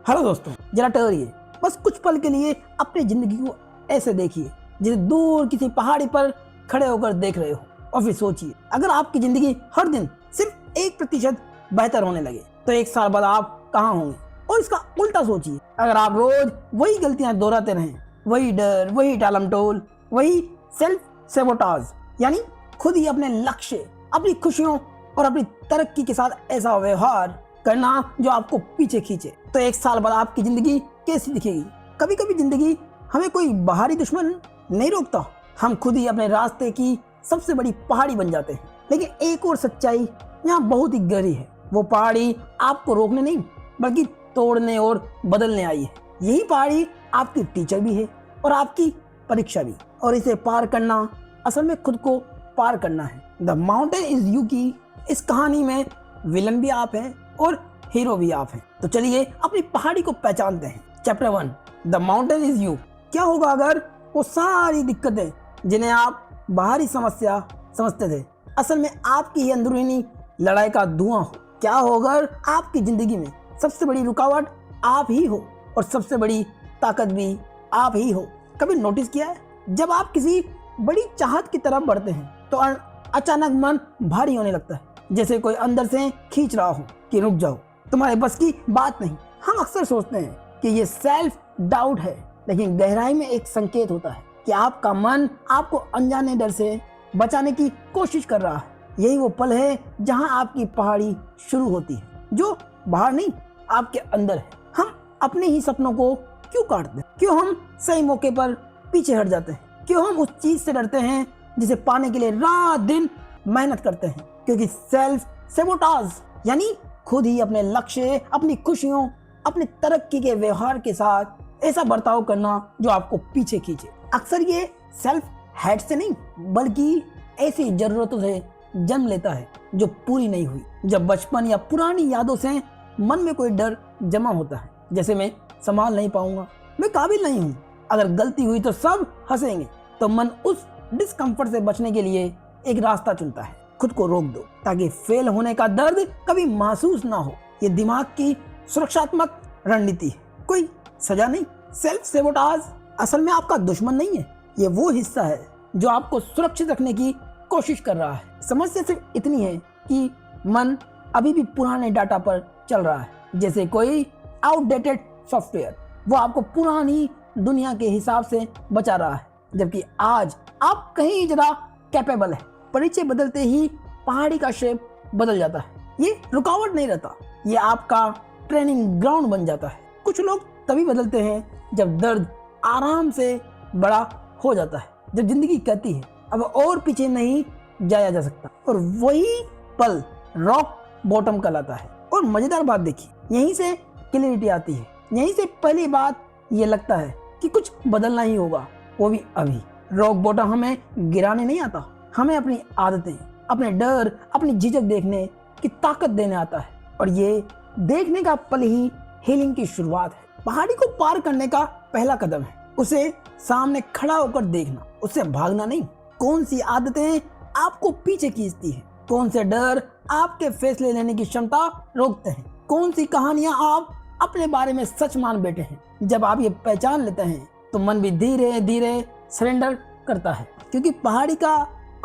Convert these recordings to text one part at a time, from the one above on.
Hello दोस्तों, जरा ठहरिए। बस कुछ पल के लिए अपनी जिंदगी को ऐसे देखिए जैसे दूर किसी पहाड़ी पर खड़े होकर देख रहे हो, और फिर सोचिए अगर आपकी जिंदगी हर दिन सिर्फ 1% बेहतर होने लगे तो 1 साल बाद आप कहाँ होंगे। और इसका उल्टा सोचिए, अगर आप रोज वही गलतियां दोहराते रहें, वही डर, वही टालमटोल, वही सेल्फ सेबोटाज, यानी खुद ही अपने लक्ष्य, अपनी खुशियों और अपनी तरक्की के साथ ऐसा व्यवहार करना जो आपको पीछे खींचे, तो 1 साल बाद आपकी जिंदगी कैसी दिखेगी। कभी कभी जिंदगी हमें कोई बाहरी दुश्मन नहीं रोकता, हम खुद ही अपने रास्ते की सबसे बड़ी पहाड़ी बन जाते हैं। लेकिन एक और सच्चाई यहाँ बहुत ही गहरी है, वो पहाड़ी आपको रोकने नहीं बल्कि तोड़ने और बदलने आई है। यही पहाड़ी आपकी टीचर भी है और आपकी परीक्षा भी, और इसे पार करना असल में खुद को पार करना है। द माउंटेन इज यू की इस कहानी में विलन भी आप हैं और हीरो भी आप हैं। तो चलिए अपनी पहाड़ी को पहचानते हैं। Chapter 1, the mountain is you. क्या होगा अगर वो सारी दिक्कतें जिन्हें आप बाहरी समस्या समझते थे असल में आपकी ही अंदरूनी लड़ाई का धुआं हो। क्या होगा अगर आपकी जिंदगी में सबसे बड़ी रुकावट आप ही हो और सबसे बड़ी ताकत भी आप ही हो। कभी नोटिस किया है, जब आप किसी बड़ी चाहत की तरफ बढ़ते हैं तो अचानक मन भारी होने लगता है, जैसे कोई अंदर से खींच रहा हो कि रुक जाओ, तुम्हारे बस की बात नहीं। हम अक्सर सोचते हैं कि ये सेल्फ डाउट है, लेकिन गहराई में एक संकेत होता है कि आपका मन आपको अनजाने डर से बचाने की कोशिश कर रहा है। यही वो पल है जहां आपकी पहाड़ी शुरू होती है, जो बाहर नहीं आपके अंदर है। हम अपने ही सपनों को क्यों काटते हैं? क्यों हम सही मौके पर पीछे हट जाते हैं? क्यों हम उस चीज से डरते हैं जिसे पाने के लिए रात दिन मेहनत करते हैं? क्योंकि सेल्फ सेबोटाज यानी खुद ही अपने लक्ष्य, अपनी खुशियों, अपनी तरक्की के व्यवहार के साथ ऐसा बर्ताव करना जो आपको पीछे खींचे। अक्सर ये सेल्फ हेट से नहीं बल्कि ऐसी जरूरतों से जन्म लेता है जो पूरी नहीं हुई। जब बचपन या पुरानी यादों से मन में कोई डर जमा होता है, जैसे मैं संभाल नहीं पाऊंगा, मैं काबिल नहीं हूँ, अगर गलती हुई तो सब हंसेंगे, तो मन उस डिस्कम्फर्ट से बचने के लिए एक रास्ता चुनता है, खुद को रोक दो ताकि फेल होने का दर्द कभी महसूस ना हो। ये दिमाग की सुरक्षात्मक रणनीति है, कोई सजा नहीं। सेल्फ सेबोटाज असल में आपका दुश्मन नहीं है, ये वो हिस्सा है जो आपको सुरक्षित रखने की कोशिश कर रहा है। समस्या सिर्फ इतनी है कि मन अभी भी पुराने डाटा पर चल रहा है, जैसे कोई आउटडेटेड सॉफ्टवेयर। वो आपको पुरानी दुनिया के हिसाब से बचा रहा है, जबकि आज आप कहीं ज्यादा कैपेबल है। परिचय बदलते ही पहाड़ी का शेप बदल जाता है। ये रुकावट नहीं रहता, ये आपका ट्रेनिंग ग्राउंड बन जाता है। कुछ लोग तभी बदलते हैं जब दर्द आराम से बड़ा हो जाता है, जब जिंदगी कहती है अब और पीछे नहीं जाया जा सकता, और वही पल रॉक बॉटम कहलाता है। और मजेदार बात देखिए, यहीं से क्लैरिटी आती है, यहीं से पहली बात ये लगता है कि कुछ बदलना ही होगा, वो भी अभी। रॉक बॉटम हमें गिराने नहीं आता, हमें अपनी आदतें, अपने डर, अपनी झिझक देखने की ताकत देने आता है, और ये देखने का पल ही हीलिंग की शुरुआत है। पहाड़ी को पार करने का पहला कदम है उसे सामने खड़ा होकर देखना, उससे भागना नहीं। कौन सी आदतें आपको पीछे खींचती हैं, कौन से डर आपके फैसले लेने की क्षमता रोकते हैं, कौन सी कहानियां आप अपने बारे में सच मान बैठे हैं। जब आप ये पहचान लेते हैं तो मन भी धीरे धीरे सरेंडर करता है, क्योंकि पहाड़ी का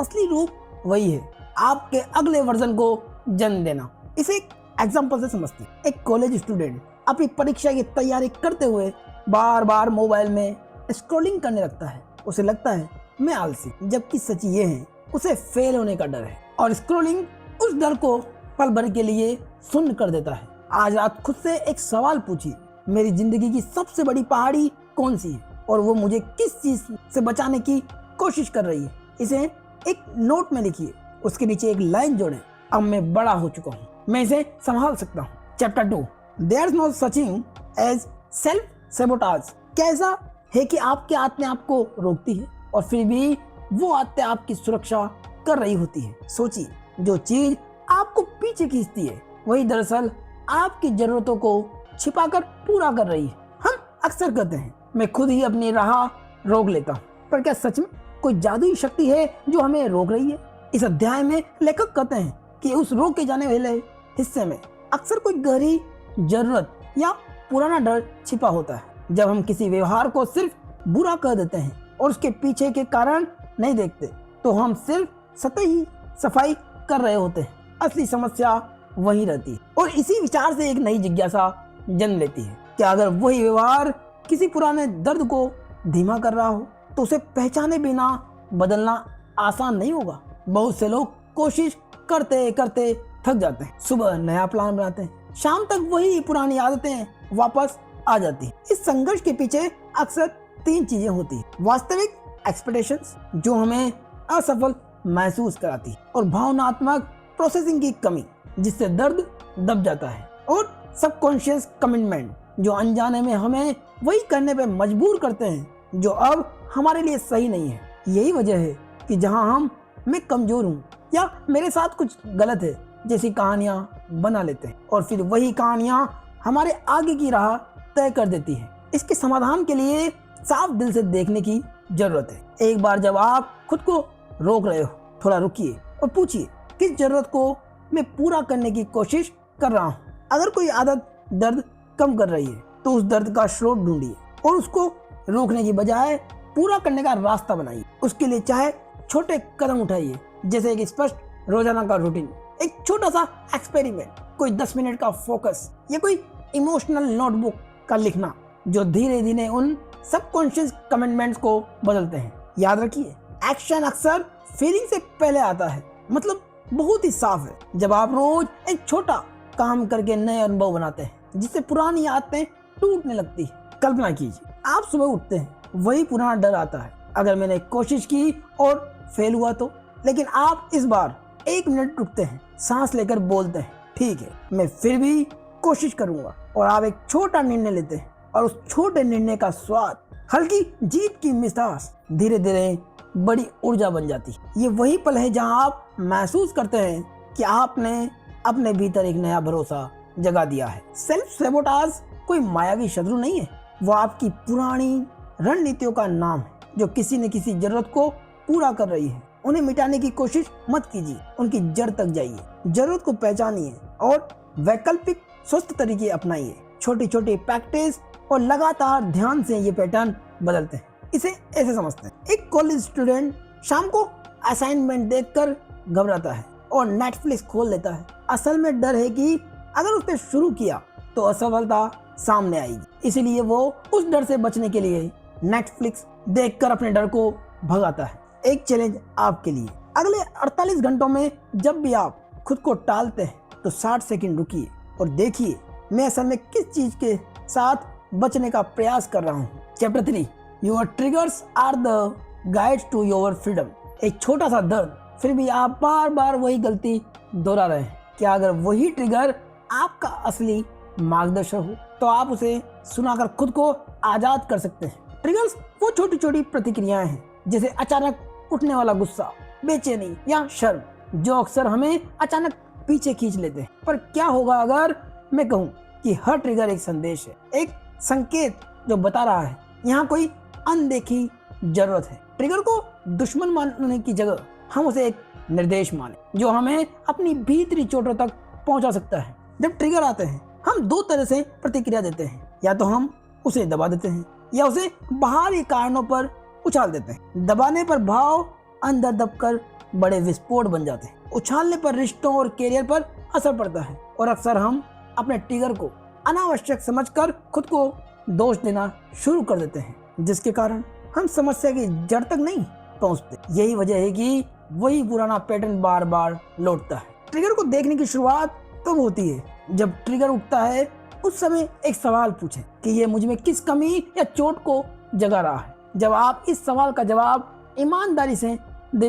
असली रूप वही है, आपके अगले वर्जन को जन्म देना। इसे एक एग्जांपल से समझते हैं। एक कॉलेज स्टूडेंट अपनी परीक्षा की तैयारी करते हुए बार बार मोबाइल में स्क्रॉलिंग करने लगता है। उसे लगता है मैं आलसी, जबकि सच ये है उसे फेल होने का डर है, और स्क्रॉलिंग उस डर को पल भर के लिए शून्य कर देता है। आज रात खुद से एक सवाल पूछिए, मेरी जिंदगी की सबसे बड़ी पहाड़ी कौन सी है, और वो मुझे किस चीज से बचाने की कोशिश कर रही है। इसे एक नोट में लिखिए, उसके नीचे एक लाइन जोड़ें, अब मैं बड़ा हो चुका हूँ, मैं इसे संभाल सकता हूँ। Chapter 2, there is no such thing as self sabotage. क्या ऐसा है कि आपकी आत्मा आपको रोकती है और फिर भी वो आत्मा आपकी सुरक्षा कर रही होती है? सोचिए, जो चीज आपको पीछे खींचती है वही दरअसल आपकी जरूरतों को छिपाकर पूरा कर रही है। हम अक्सर कहते हैं मैं खुद ही अपनी राह रोक लेता हूँ, पर क्या सच में कोई जादुई शक्ति है जो हमें रोक रही है? इस अध्याय में लेखक कहते हैं कि उस रोके जाने वाले हिस्से में अक्सर कोई गहरी जरूरत या पुराना डर छिपा होता है। जब हम किसी व्यवहार को सिर्फ बुरा कर देते हैं और उसके पीछे के कारण नहीं देखते, तो हम सिर्फ सतही सफाई कर रहे होते हैं। असली समस्या वही रहती है और इसी विचार से एक नई जिज्ञासा जन्म लेती है। क्या अगर वही व्यवहार किसी पुराने दर्द को धीमा कर रहा हो, तो उसे पहचाने बिना बदलना आसान नहीं होगा? बहुत से लोग कोशिश करते करते थक जाते हैं। सुबह नया प्लान बनाते हैं, शाम तक वही पुरानी आदतें वापस आ जाती हैं। इस संघर्ष के पीछे अक्सर 3 चीजें होती हैं। वास्तविक एक्सपेक्टेशंस जो हमें असफल महसूस कराती है, और भावनात्मक प्रोसेसिंग की कमी जिससे दर्द दब जाता है, और सबकॉन्शियस कमिटमेंट जो अनजाने में हमें वही करने पे मजबूर करते हैं जो अब हमारे लिए सही नहीं है। यही वजह है कि जहां मैं कमजोर हूँ या मेरे साथ कुछ गलत है जैसी कहानियां बना लेते हैं, और फिर वही कहानियां हमारे आगे की राह तय कर देती है। इसके समाधान के लिए साफ दिल से देखने की जरूरत है। एक बार जब आप खुद को रोक रहे हो, थोड़ा रुकिए और पूछिए, किस जरूरत को मैं पूरा करने की कोशिश कर रहा हूँ? अगर कोई आदत दर्द कम कर रही है, तो उस दर्द का स्रोत ढूंढिए और उसको रोकने की बजाय पूरा करने का रास्ता बनाइए। उसके लिए चाहे छोटे कदम उठाइए, जैसे एक स्पष्ट रोजाना का रूटीन, एक छोटा सा एक्सपेरिमेंट, कोई 10 मिनट का फोकस, या कोई इमोशनल नोटबुक का लिखना, जो धीरे धीरे उन सबकॉन्शियस कमिटमेंट्स को बदलते हैं। याद रखिए, एक्शन अक्सर फीलिंग से पहले आता है। मतलब बहुत ही साफ है। जब आप रोज एक छोटा काम करके नए अनुभव बनाते हैं, जिससे पुरानी आदतें टूटने लगती है। कल्पना कीजिए, आप सुबह उठते हैं, वही पुराना डर आता है, अगर मैंने कोशिश की और फेल हुआ तो। लेकिन आप इस बार 1 मिनट रुकते हैं, सांस लेकर बोलते हैं, ठीक है, मैं फिर भी कोशिश करूंगा। और आप एक छोटा निर्णय लेते हैं, और उस छोटे निर्णय का स्वाद, हल्की जीत की मिठास धीरे धीरे बड़ी ऊर्जा बन जाती है। ये वही पल है जहां आप महसूस करते हैं कि आपने अपने भीतर एक नया भरोसा जगा दिया है। सेल्फ सैबोटाज कोई मायावी शत्रु नहीं है, वो आपकी पुरानी रणनीतियों का नाम है जो किसी न किसी जरूरत को पूरा कर रही है। उन्हें मिटाने की कोशिश मत कीजिए, उनकी जड़ तक जाइए, जरूरत को पहचानिए और वैकल्पिक स्वस्थ तरीके अपनाइए। छोटी छोटी प्रैक्टिस और लगातार ध्यान से ये पैटर्न बदलते हैं। इसे ऐसे समझते हैं, एक कॉलेज स्टूडेंट शाम को असाइनमेंट देखकर घबराता है और नेटफ्लिक्स खोल लेता है। असल में डर है कि अगर उसने शुरू किया तो असफलता सामने आएगी, इसलिए वो उस डर से बचने के लिए नेटफ्लिक्स देखकर अपने डर को भगाता है। एक चैलेंज आपके लिए, अगले 48 घंटों में जब भी आप खुद को टालते हैं, तो 60 सेकंड रुकिए और देखिए, मैं असल में किस चीज के साथ बचने का प्रयास कर रहा हूँ। Chapter 3, your triggers are the guides to your freedom. एक छोटा सा दर्द, फिर भी आप बार बार वही गलती दोहरा रहे हैं। क्या अगर वही ट्रिगर आपका असली मार्गदर्शक हो, तो आप उसे सुनाकर खुद को आजाद कर सकते हैं। ट्रिगर्स वो छोटी छोटी प्रतिक्रियाएं हैं, जैसे अचानक उठने वाला गुस्सा, बेचैनी या शर्म, जो अक्सर हमें अचानक पीछे खींच लेते हैं। पर क्या होगा अगर मैं कहूँ कि हर ट्रिगर एक संदेश है, एक संकेत जो बता रहा है यहाँ कोई अनदेखी जरूरत है। ट्रिगर को दुश्मन मानने की जगह हम उसे एक निर्देश माने जो हमें अपनी भीतरी चोटों तक पहुंचा सकता है। जब ट्रिगर आते हैं, हम 2 तरह से प्रतिक्रिया देते हैं, या तो हम उसे दबा देते हैं या उसे बाहरी कारणों पर उछाल देते हैं। दबाने पर भाव अंदर दबकर बड़े विस्फोट बन जाते हैं, उछालने पर रिश्तों और कैरियर पर असर पड़ता है, और अक्सर हम अपने ट्रिगर को अनावश्यक समझकर खुद को दोष देना शुरू कर देते हैं, जिसके कारण हम समस्या की जड़ तक नहीं पहुंचते। यही वजह है कि वही पुराना पैटर्न बार बार लौटता है। ट्रिगर को देखने की शुरुआत तब होती है जब ट्रिगर उठता है। उस समय एक सवाल पूछें कि ये मुझ में किस कमी या चोट को जगा रहा है। जब आप इस सवाल का जवाब ईमानदारी से दे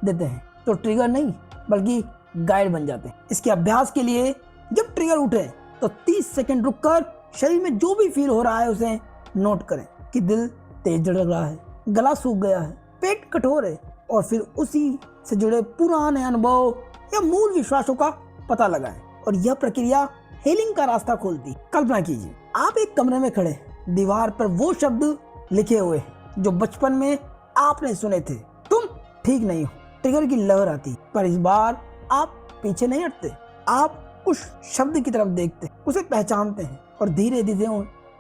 देते हैं, तो ट्रिगर नहीं बल्कि गाइड बन जाते हैं। इसके अभ्यास के लिए जब ट्रिगर उठे, तो 30 सेकंड रुककर शरीर में जो भी फील हो रहा है उसे नोट करें कि दिल तेज धड़क रहा है, गला सूख गया है, पेट कठोर है, और फिर उसी से जुड़े पुराने अनुभव या मूल विश्वासों का पता लगाएं। और यह प्रक्रिया हीलिंग का रास्ता खोलती। कल्पना कीजिए, आप एक कमरे में खड़े, दीवार पर वो शब्द लिखे हुए हैं जो बचपन में आपने सुने थे, तुम ठीक नहीं हो। ट्रिगर की लहर आती, पर इस बार आप पीछे नहीं हटते, आप उस शब्द की तरफ देखते, उसे पहचानते हैं और धीरे धीरे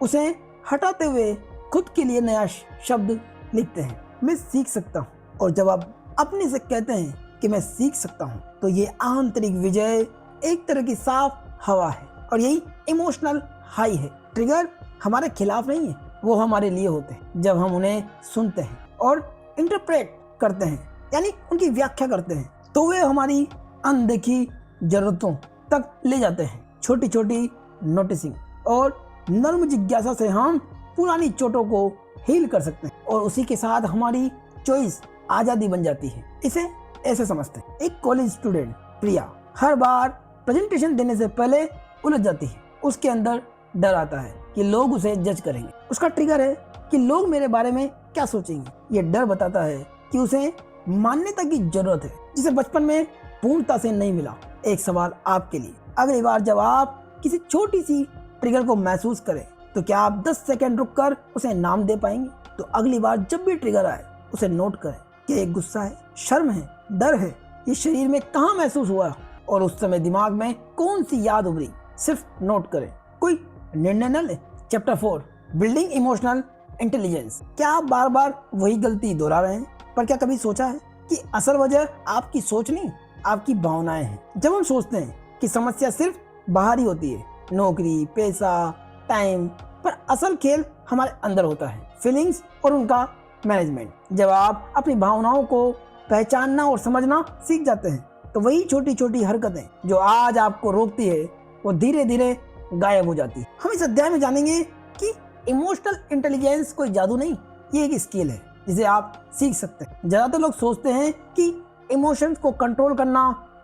उसे हटाते हुए खुद के लिए नया शब्द लिखते हैं। मैं सीख सकता हूँ। और जब आप अपने से कहते हैं कि मैं सीख सकता हूँ, तो ये आंतरिक विजय एक तरह की साफ हवा है और यही इमोशनल हाई है। ट्रिगर हमारे खिलाफ नहीं है, वो हमारे लिए होते हैं। जब हम उन्हें सुनते हैं और इंटरप्रेट करते हैं, यानी उनकी व्याख्या करते हैं, तो वे हमारी अनदेखी जरूरतों तक ले जाते हैं। छोटी छोटी नोटिसिंग और नर्म जिज्ञासा से हम पुरानी चोटों को हील कर सकते हैं और उसी के साथ हमारी चॉइस आज़ादी बन जाती है। इसे ऐसे समझते हैं, एक कॉलेज स्टूडेंट प्रिया हर बार प्रेजेंटेशन देने से पहले उलझ जाती है। उसके अंदर डर आता है कि लोग उसे जज करेंगे। उसका ट्रिगर है कि लोग मेरे बारे में क्या सोचेंगे। ये डर बताता है कि उसे मान्यता की जरूरत है, जिसे बचपन में पूर्णता से नहीं मिला। एक सवाल आपके लिए, अगली बार जब आप किसी छोटी सी ट्रिगर को महसूस करें, तो क्या आप 10 सेकंड रुककर उसे नाम दे पाएंगे? तो अगली बार जब भी ट्रिगर आए, उसे नोट करें कि एक गुस्सा है, शर्म है, डर है, ये शरीर में कहाँ महसूस हुआ और उस समय दिमाग में कौन सी याद उभरी। सिर्फ नोट करें, कोई निर्णय न ले। Chapter 4, building emotional intelligence. क्या आप बार बार वही गलती दोहरा रहे हैं? पर क्या कभी सोचा है कि असल वजह आपकी सोच नहीं, आपकी भावनाएं हैं। जब हम सोचते हैं कि समस्या सिर्फ बाहरी होती है, नौकरी, पैसा, टाइम, पर असल खेल हमारे अंदर होता है, फीलिंग्स और उनका मैनेजमेंट। जब आप अपनी भावनाओं को पहचानना और समझना सीख जाते हैं, तो वही छोटी छोटी हरकतें जो आज आपको रोकती है, वो धीरे धीरे गायब हो जाती है। हम इस अध्याय में जानेंगे कि इमोशनल इंटेलिजेंस कोई जादू नहीं, ये एक स्किल है जिसे आप सीख सकते हैं। ज्यादातर लोग सोचते हैं कि इमोशंस को कंट्रोल करना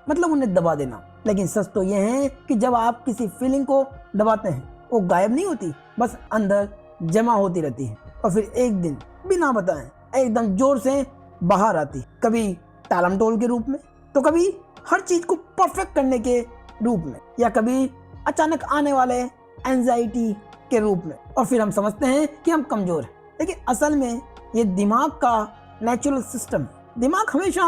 मतलब उन्हें दबा देना, लेकिन सच तो ये है कि जब आप किसी फीलिंग को दबाते हैं, वो गायब नहीं होती, बस अंदर जमा होती रहती है और फिर एक दिन बिना बताए एकदम जोर से बाहर आती। कभी टालमटोल के रूप में, तो कभी हर चीज को परफेक्ट करने के रूप में, या कभी अचानक आने वाले एंजाइटी के रूप में। और फिर हम समझते हैं कि हम कमजोर हैं, लेकिन असल में ये दिमाग का नेचुरल सिस्टम है। दिमाग हमेशा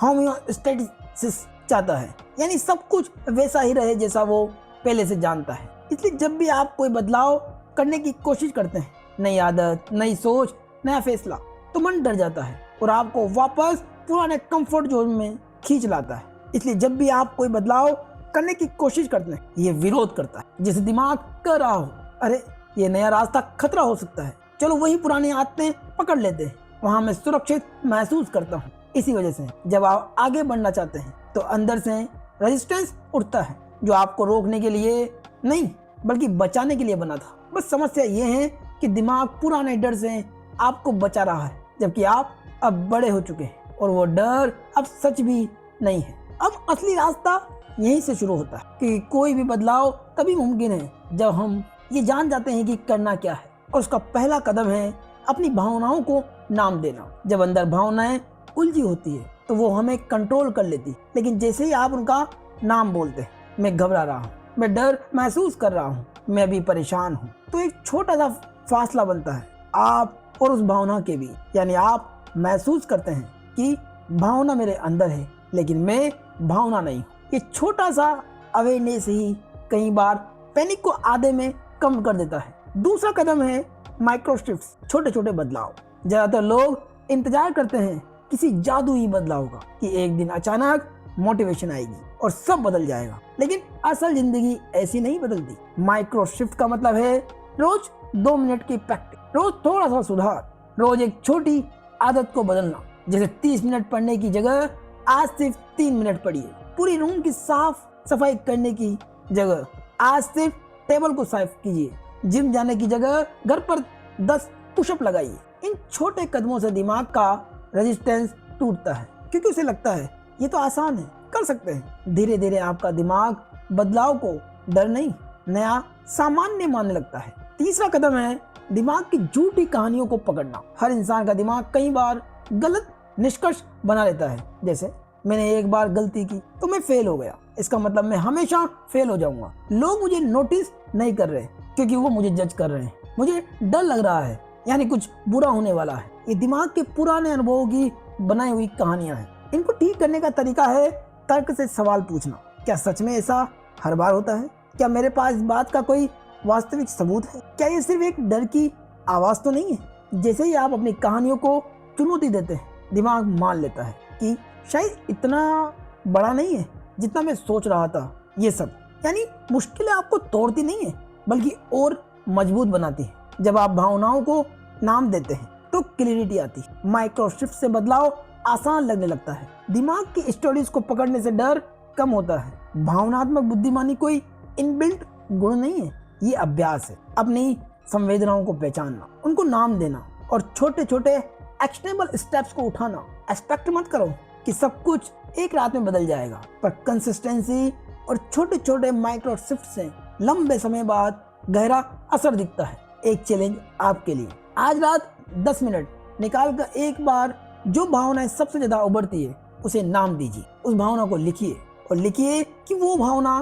होमियोस्टेसिस चाहता है, यानी सब कुछ वैसा ही रहे जैसा वो पहले से जानता है। इसलिए जब भी आप कोई बदलाव करने की कोशिश करते हैं, नई आदत, नई सोच, नया फैसला, तो मन डर जाता है और आपको वापस पुराने कंफर्ट जोन में खींच लाता है। इसलिए जब भी आप कोई बदलाव करने की कोशिश करते हैं, ये विरोध करता है, जैसे दिमाग कह रहा हो, अरे ये नया रास्ता खतरा हो सकता है, चलो वही पुरानी आदतें पकड़ लेते हैं, वहां मैं सुरक्षित महसूस करता हूँ। इसी वजह से जब आप आगे बढ़ना चाहते हैं, तो अंदर से रेजिस्टेंस उठता है, जो आपको रोकने के लिए नहीं बल्कि बचाने के लिए बना था। बस समस्या ये है कि दिमाग पुराने डर से आपको बचा रहा है, जबकि आप अब बड़े हो चुके हैं और वो डर अब सच भी नहीं है। अब असली रास्ता यहीं से शुरू होता है कि कोई भी बदलाव तभी मुमकिन है जब हम ये जान जाते हैं कि करना क्या है। और उसका पहला कदम है अपनी भावनाओं को नाम देना। जब अंदर भावनाएं उलझी होती है, तो वो हमें कंट्रोल कर लेती, लेकिन जैसे ही आप उनका नाम बोलते हैं, मैं घबरा रहा हूँ, मैं डर महसूस कर रहा हूँ, मैं भी परेशान हूँ, तो एक छोटा सा फासला बनता है आप और उस भावना के बीच। यानी आप महसूस करते हैं कि भावना मेरे अंदर है, लेकिन मैं भावना नहीं हूँ। ये छोटा सा अवेयरनेस ही कई बार पैनिक को आधे में कम कर देता है। दूसरा कदम है माइक्रो शिफ्ट्स, छोटे छोटे बदलाव। ज्यादातर लोग इंतजार करते हैं किसी जादुई बदलाव का, कि एक दिन अचानक मोटिवेशन आएगी और सब बदल जाएगा, लेकिन असल जिंदगी ऐसी नहीं बदलती। माइक्रो शिफ्ट का मतलब है रोज 2 मिनट की प्रैक्टिस, रोज थोड़ा सा सुधार, रोज एक छोटी आदत को बदलना। जैसे 30 मिनट पढ़ने की जगह आज सिर्फ 3 मिनट पढ़िए, पूरी रूम की साफ सफाई करने की जगह आज सिर्फ टेबल को साफ कीजिए, जिम जाने की जगह घर पर 10 पुशअप लगाइए। इन छोटे कदमों से दिमाग का रेजिस्टेंस टूटता है, क्योंकि उसे लगता है ये तो आसान है, कर सकते हैं। धीरे धीरे आपका दिमाग बदलाव को डर नहीं, नया सामान्य मानने लगता है। तीसरा कदम है दिमाग की झूठी कहानियों को पकड़ना। हर इंसान का दिमाग कई बार गलत निष्कर्ष बना लेता है, जैसे मैंने एक बार गलती की तो मैं फेल हो गया, इसका मतलब मैं हमेशा फेल हो जाऊंगा। लोग मुझे नोटिस नहीं कर रहे क्योंकि वो मुझे जज कर रहे हैं, मुझे डर लग रहा है यानी कुछ बुरा होने वाला है। ये दिमाग के पुराने अनुभवों की बनाई हुई कहानियां हैं। इनको ठीक करने का तरीका है तर्क से सवाल पूछना। क्या सच में ऐसा हर बार होता है? क्या मेरे पास इस बात का कोई वास्तविक सबूत है? क्या ये सिर्फ एक डर की आवाज तो नहीं है? जैसे ही आप अपनी कहानियों को चुनौती देते हैं, दिमाग मान लेता है कि शायद इतना बड़ा नहीं है जितना मैं सोच रहा था। ये सब यानी मुश्किलें आपको तोड़ती नहीं है, बल्कि और मजबूत बनाती है। जब आप भावनाओं को नाम देते हैं तो क्लैरिटी आती है, माइक्रोशिफ्ट से बदलाव आसान लगने लगता है, दिमाग की स्टोरीज को पकड़ने से डर कम होता है। भावनात्मक बुद्धिमानी कोई इनबिल्ट गुण नहीं है, ये अभ्यास है। अपनी संवेदनाओं को पहचानना, उनको नाम देना और छोटे छोटे एक्शनेबल स्टेप्स को उठाना। एक्सपेक्ट मत करो कि सब कुछ एक रात में बदल जाएगा, पर कंसिस्टेंसी और छोटे छोटे माइक्रो शिफ्ट से लंबे समय बाद गहरा असर दिखता है। एक चैलेंज आपके लिए, आज रात 10 मिनट निकाल कर एक बार जो भावनाएं सबसे ज्यादा उभरती है उसे नाम दीजिए। उस भावना को लिखिए और लिखिए कि वो भावना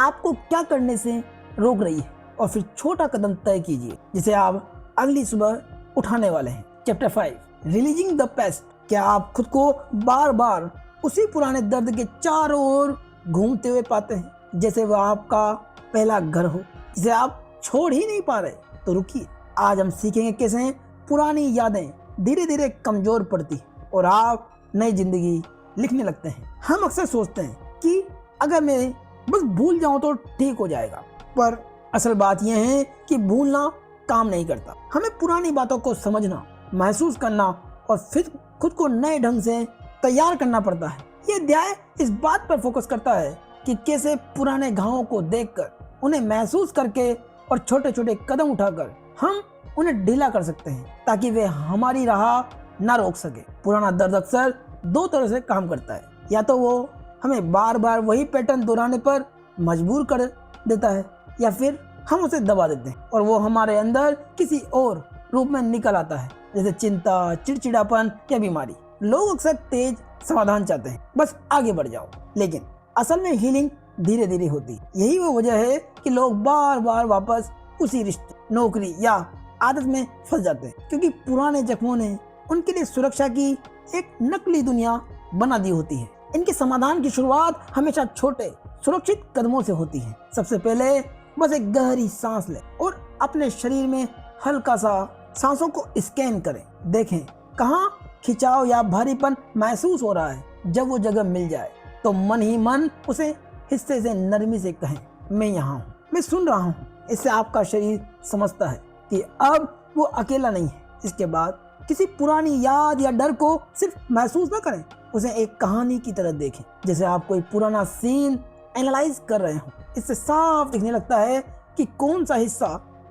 आपको क्या करने से रोक रही है, और फिर छोटा कदम तय कीजिए जिसे आप अगली सुबह उठाने वाले हैं। Chapter 5, releasing the paste. क्या आप खुद को बार बार उसी पुराने दर्द के चारों ओर घूमते हुए पाते हैं, जैसे वह आपका पहला घर हो जिसे आप छोड़ ही नहीं पा रहे? तो रुकिए, आज हम सीखेंगे कैसे पुरानी यादें धीरे धीरे कमजोर पड़ती और आप नई जिंदगी लिखने लगते हैं। हम अक्सर सोचते हैं कि अगर मैं बस भूल जाऊं तो ठीक हो जाएगा, पर असल बात यह है कि भूलना काम नहीं करता। हमें पुरानी बातों को समझना, महसूस करना और फिर खुद को नए ढंग से तैयार करना पड़ता है। ये अध्याय इस बात पर फोकस करता है कि कैसे पुराने घावों को देखकर, उन्हें महसूस करके और छोटे छोटे कदम उठाकर हम उन्हें ढीला कर सकते हैं ताकि वे हमारी राह ना रोक सके। पुराना दर्द अक्सर दो तरह से काम करता है, या तो वो हमें बार बार वही पैटर्न दोहराने पर मजबूर कर देता है, या फिर हम उसे दबा देते हैं और वो हमारे अंदर किसी और रूप में निकल आता है, जैसे चिंता, चिड़चिड़ापन या बीमारी। लोग अक्सर तेज समाधान चाहते हैं, बस आगे बढ़ जाओ, लेकिन असल में हीलिंग धीरे धीरे होती है। यही वो वजह है कि लोग बार बार वापस उसी रिश्ते, नौकरी या आदत में फंस जाते हैं, क्योंकि पुराने जख्मों ने उनके लिए सुरक्षा की एक नकली दुनिया बना दी होती है। इनके समाधान की शुरुआत हमेशा छोटे सुरक्षित कदमों से होती है। सबसे पहले बस एक गहरी सांस लें और अपने शरीर में हल्का सा सांसों को स्कैन करें। देखें कहाँ खिंचाव या भारीपन महसूस हो रहा है। जब वो जगह मिल जाए तो मन ही मन उसे हिस्से से नरमी से कहें, मैं यहाँ हूँ, मैं सुन रहा हूँ। इससे आपका शरीर समझता है कि अब वो अकेला नहीं है। इसके बाद किसी पुरानी याद या डर को सिर्फ महसूस न करें, उसे एक कहानी की तरह देखें, जैसे आप कोई पुराना सीन एनालाइज कर रहे हो। इससे साफ दिखने लगता है कि कौन सा हिस्सा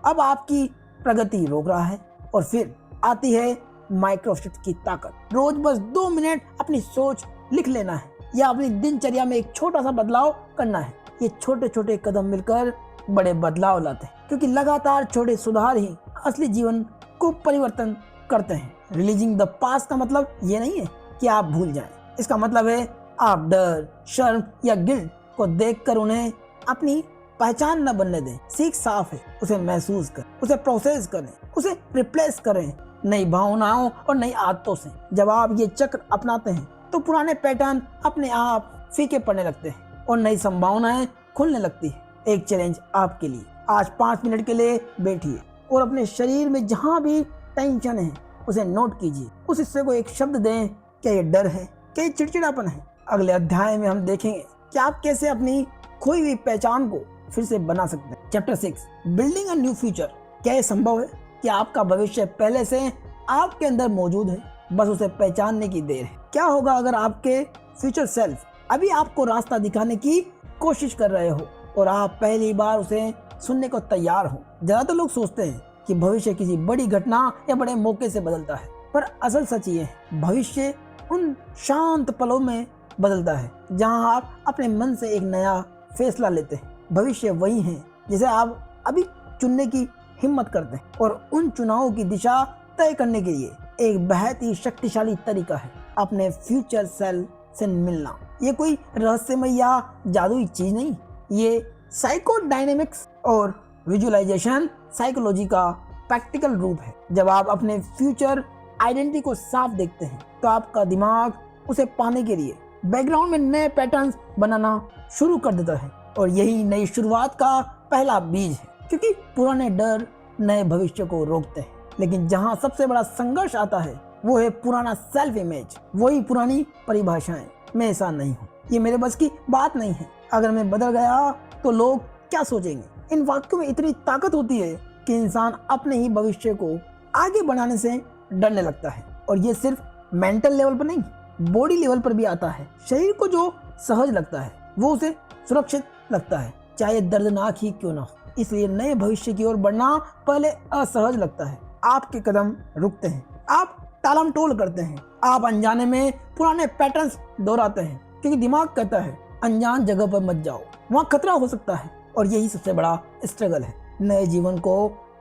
अब आपकी प्रगति रोक रहा है। और फिर आती है माइक्रोशिफ्ट की ताकत। रोज बस 2 मिनट अपनी सोच लिख लेना है या अपनी दिनचर्या में एक छोटा सा बदलाव करना है। ये छोटे छोटे कदम मिलकर बड़े बदलाव लाते हैं, क्योंकि लगातार छोटे सुधार ही असली जीवन को परिवर्तन करते हैं। रिलीजिंग द पास्ट का मतलब ये नहीं है कि आप भूल जाएं। इसका मतलब है आप डर, शर्म या गिल्ट को देखकर उन्हें अपनी पहचान न बनने दें। सीख साफ है, उसे महसूस करें, उसे प्रोसेस करें, उसे रिप्लेस करें नई भावनाओं और नई आदतों से। जब आप ये चक्र अपनाते हैं तो पुराने पैटर्न अपने आप फीके पड़ने लगते हैं और नई संभावनाएं खुलने लगती है। एक चैलेंज आपके लिए, आज 5 मिनट के लिए बैठिए और अपने शरीर में जहां भी टेंशन है उसे नोट कीजिए। उस हिस्से को एक शब्द दें। क्या ये डर है, क्या ये चिड़चिड़ापन है? अगले अध्याय में हम देखेंगे कि आप कैसे अपनी खोई हुई पहचान को फिर से बना सकते हैं। Chapter 6, building a new future. क्या ये संभव है कि आपका भविष्य पहले से आपके अंदर मौजूद है, बस उसे पहचानने की देर है? क्या होगा अगर आपके फ्यूचर सेल्फ अभी आपको रास्ता दिखाने की कोशिश कर रहे हो और आप पहली बार उसे सुनने को तैयार हो? ज्यादातर लोग सोचते हैं कि भविष्य किसी बड़ी घटना या बड़े मौके से बदलता है, पर असल सच ये है, भविष्य उन शांत पलों में बदलता है जहां आप अपने मन से एक नया फैसला लेते हैं। भविष्य वही है जिसे आप अभी चुनने की हिम्मत करते हैं, और उन चुनावों की दिशा तय करने के लिए एक बहुत ही शक्तिशाली तरीका है अपने फ्यूचर सेल्फ से मिलना। ये कोई रहस्यमय या जादुई चीज नहीं, ये साइकोडायनेमिक्स और विजुअलाइजेशन साइकोलॉजी का प्रैक्टिकल रूप है। जब आप अपने फ्यूचर आइडेंटिटी को साफ देखते हैं तो आपका दिमाग उसे पाने के लिए बैकग्राउंड में नए पैटर्न्स बनाना शुरू कर देता है, और यही नई शुरुआत का पहला बीज है। क्योंकि पुराने डर नए भविष्य को रोकते हैं। लेकिन जहां सबसे बड़ा संघर्ष आता है वो है पुराना सेल्फ इमेज, वही पुरानी परिभाषाएं, मैं ऐसा नहीं हूँ, ये मेरे बस की बात नहीं है, अगर मैं बदल गया तो लोग क्या सोचेंगे। इन वाक्यों में इतनी ताकत होती है कि इंसान अपने ही भविष्य को आगे बढ़ाने से डरने लगता है। और ये सिर्फ मेंटल लेवल पर नहीं, बॉडी लेवल पर भी आता है। शरीर को जो सहज लगता है वो उसे सुरक्षित लगता है, चाहे दर्दनाक ही क्यों ना हो। इसलिए नए भविष्य की ओर बढ़ना पहले असहज लगता है। आपके कदम रुकते हैं, आप टालमटोल करते हैं, आप अनजाने में पुराने पैटर्न्स दोहराते हैं, क्योंकि दिमाग कहता है अनजान जगह पर मत जाओ, वहाँ खतरा हो सकता है। और यही सबसे बड़ा स्ट्रगल है। नए जीवन को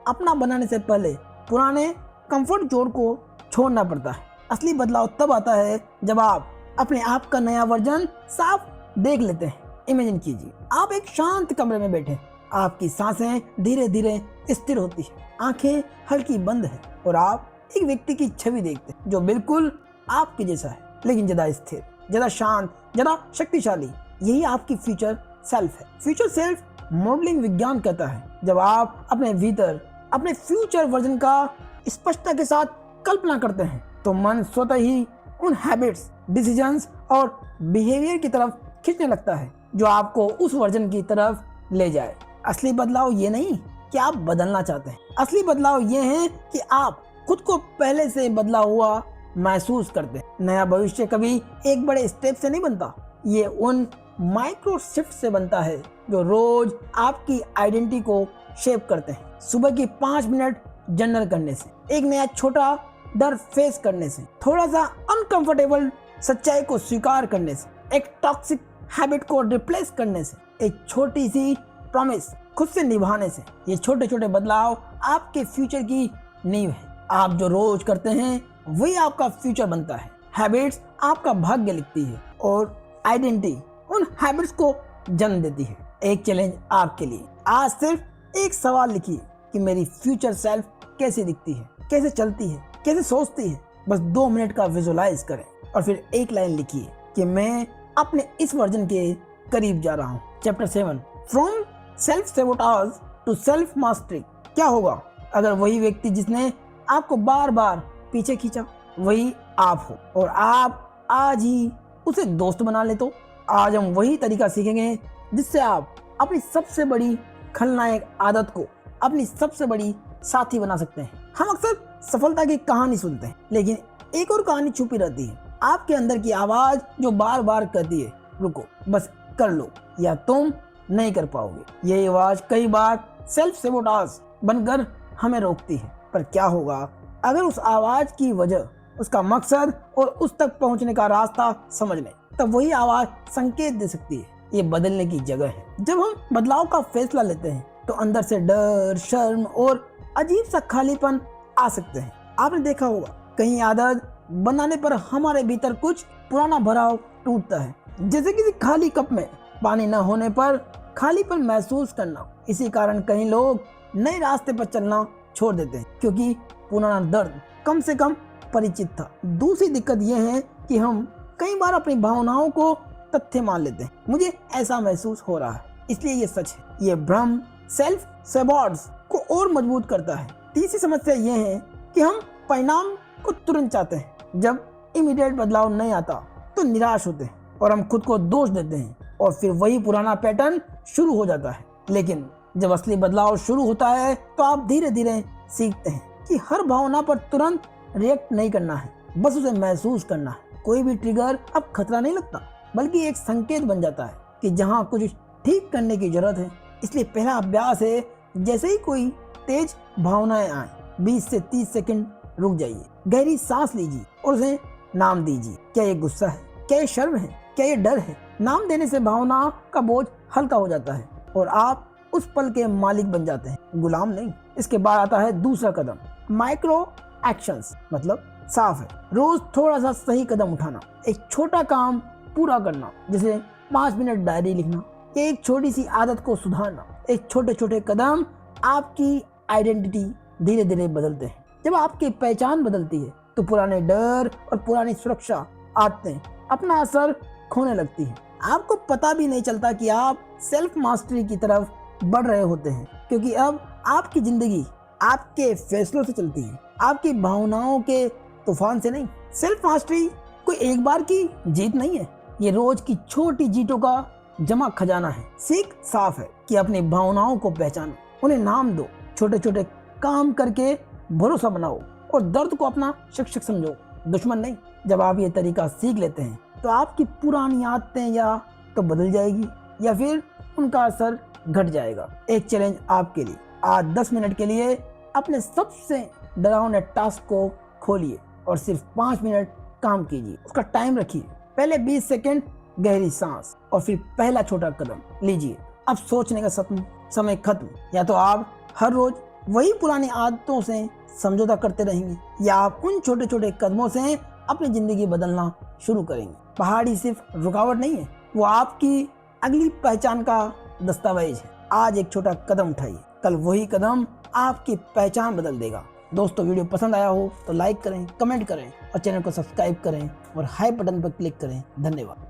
अपना बनाने से पहले पुराने कंफर्ट जोन को छोड़ना पड़ता है। असली बदलाव तब आता है जब आप अपने आप का नया वर्जन साफ देख लेते हैं। इमेजिन कीजिए, आप एक शांत कमरे में बैठे, आपकी सांसें धीरे धीरे स्थिर होती है, आंखें हल्की बंद है और आप एक व्यक्ति की छवि देखते हैं जो बिल्कुल आपके जैसा है, लेकिन ज्यादा स्थिर, ज्यादा शांत, ज्यादा शक्तिशाली। यही आपकी फ्यूचर सेल्फ है। फ्यूचर सेल्फ मॉडलिंग विज्ञान कहता है जब आप अपने भीतर अपने फ्यूचर वर्जन का स्पष्टता के साथ कल्पना करते हैं तो मन स्वतः ही उन हैबिट्स, डिसीजंस और बिहेवियर की तरफ खींचने लगता है जो आपको उस वर्जन की तरफ ले जाए। असली बदलाव ये नहीं कि आप बदलना चाहते हैं, असली बदलाव ये है कि आप खुद को पहले से बदला हुआ महसूस करते हैं। नया भविष्य कभी एक बड़े स्टेप से नहीं बनता, ये उन माइक्रो शिफ्ट से बनता है जो रोज आपकी आइडेंटिटी को शेप करते हैं। सुबह की 5 मिनट जर्नल करने से, एक नया छोटा डर फेस करने से, थोड़ा सा अनकंफर्टेबल सच्चाई को स्वीकार करने से, एक टॉक्सिक हैबिट को रिप्लेस करने से, एक छोटी सी प्रॉमिस खुद से निभाने से। ये छोटे छोटे बदलाव आपके फ्यूचर की नींव है। आप जो रोज करते हैं वही आपका फ्यूचर बनता है। हैबिट्स आपका भाग्य लिखती है और आइडेंटिटी उन हैबिट्स को जन्म देती है। एक चैलेंज आपके लिए, आज सिर्फ एक सवाल लिखिए कि मेरी फ्यूचर सेल्फ कैसी दिखती है, कैसे चलती है, कैसे सोचती है। बस 2 मिनट का विजुअलाइज करें और फिर एक लाइन लिखिए कि मैं अपने इस वर्जन के करीब जा रहा हूँ। Chapter 7, from self sabotage to self mastery. क्या होगा अगर वही व्यक्ति जिसने आपको बार बार पीछे खींचा वही आप हो और आप आज ही उसे दोस्त बना ले? तो आज हम वही तरीका सीखेंगे जिससे आप अपनी सबसे बड़ी खलनायक आदत को अपनी सबसे बड़ी साथी बना सकते हैं। हम अक्सर सफलता की कहानी सुनते हैं, लेकिन एक और कहानी छुपी रहती है, आपके अंदर की आवाज जो बार बार कहती है रुको, बस कर लो या तुम नहीं कर पाओगे। ये आवाज कई बार सेल्फ सेबोटाज बनकर हमें रोकती है। पर क्या होगा अगर उस आवाज की वजह, उसका मकसद और उस तक पहुंचने का रास्ता समझ लें? तब वही आवाज संकेत दे सकती है ये बदलने की जगह है। जब हम बदलाव का फैसला लेते हैं तो अंदर से डर, शर्म और अजीब सा खालीपन आ सकते हैं। आपने देखा होगा कहीं आदत बनाने पर हमारे भीतर कुछ पुराना भराव टूटता है, जैसे किसी खाली कप में पानी न होने पर खालीपन महसूस करना। इसी कारण कई लोग नए रास्ते पर चलना छोड़ देते हैं क्योंकि पुराना दर्द कम से कम परिचित था। दूसरी दिक्कत यह है कि हम कई बार अपनी भावनाओं को तथ्य मान लेते हैं। मुझे ऐसा महसूस हो रहा है इसलिए ये सच है। ये भ्रम सेल्फ सेबोटाज को और मजबूत करता है। तीसरी समस्या ये है कि हम परिणाम को तुरंत चाहते हैं। जब इमीडिएट बदलाव नहीं आता तो निराश होते हैं और हम खुद को दोष देते हैं और फिर वही पुराना पैटर्न शुरू हो जाता है। लेकिन जब असली बदलाव शुरू होता है तो आप धीरे धीरे सीखते हैं कि हर भावना पर तुरंत रिएक्ट नहीं करना है, बस उसे महसूस करना है। कोई भी ट्रिगर अब खतरा नहीं लगता बल्कि एक संकेत बन जाता है कि जहाँ कुछ ठीक करने की जरूरत है। इसलिए पहला अभ्यास है, जैसे ही कोई तेज भावनाएं आए 20 से 30 सेकंड रुक जाइए, गहरी सांस लीजिए और उसे नाम दीजिए। क्या ये गुस्सा है, क्या ये शर्म है, क्या ये डर है? नाम देने से भावना का बोझ हल्का हो जाता है और आप उस पल के मालिक बन जाते हैं, गुलाम नहीं। इसके बाद आता है दूसरा कदम, माइक्रो एक्शंस, मतलब साफ है रोज थोड़ा सा सही कदम उठाना, एक छोटा काम पूरा करना, जैसे 5 मिनट डायरी लिखना या एक छोटी सी आदत को सुधारना। एक छोटे छोटे कदम आपकी आइडेंटिटी धीरे धीरे बदलते हैं। जब आपकी पहचान बदलती है तो पुराने डर और पुरानी सुरक्षा आदतें अपना असर खोने लगती है। आपको पता भी नहीं चलता कि आप सेल्फ मास्टरी की तरफ बढ़ रहे होते हैं क्योंकि अब आपकी जिंदगी आपके फैसलों से चलती है, आपकी भावनाओं के तूफान से नहीं। सेल्फ मास्टरी कोई एक बार की जीत नहीं है, ये रोज की छोटी जीतों का जमा खजाना है। सीख साफ है कि अपनी भावनाओं को पहचानो, उन्हें नाम दो, छोटे छोटे काम करके भरोसा बनाओ और दर्द को अपना शिक्षक समझो, दुश्मन नहीं। जब आप ये तरीका सीख लेते हैं तो आपकी पुरानी आदतें या तो बदल जाएगी या फिर उनका असर घट जाएगा। एक चैलेंज आपके लिए, आज 10 मिनट के लिए अपने सबसे डरावने टास्क को खोलिए और सिर्फ 5 मिनट काम कीजिए। उसका टाइम रखिए, पहले 20 सेकंड गहरी सांस और फिर पहला छोटा कदम लीजिए। अब सोचने का समय खत्म। या तो आप हर रोज वही पुरानी आदतों से समझौता करते रहेंगे या आप उन छोटे छोटे कदमों से अपनी जिंदगी बदलना शुरू करेंगे। पहाड़ी सिर्फ रुकावट नहीं है, वो आपकी अगली पहचान का दस्तावेज है। आज एक छोटा कदम उठाइए, कल वही कदम आपकी पहचान बदल देगा। दोस्तों, वीडियो पसंद आया हो तो लाइक करें, कमेंट करें और चैनल को सब्सक्राइब करें और हाई बटन पर क्लिक करें। धन्यवाद।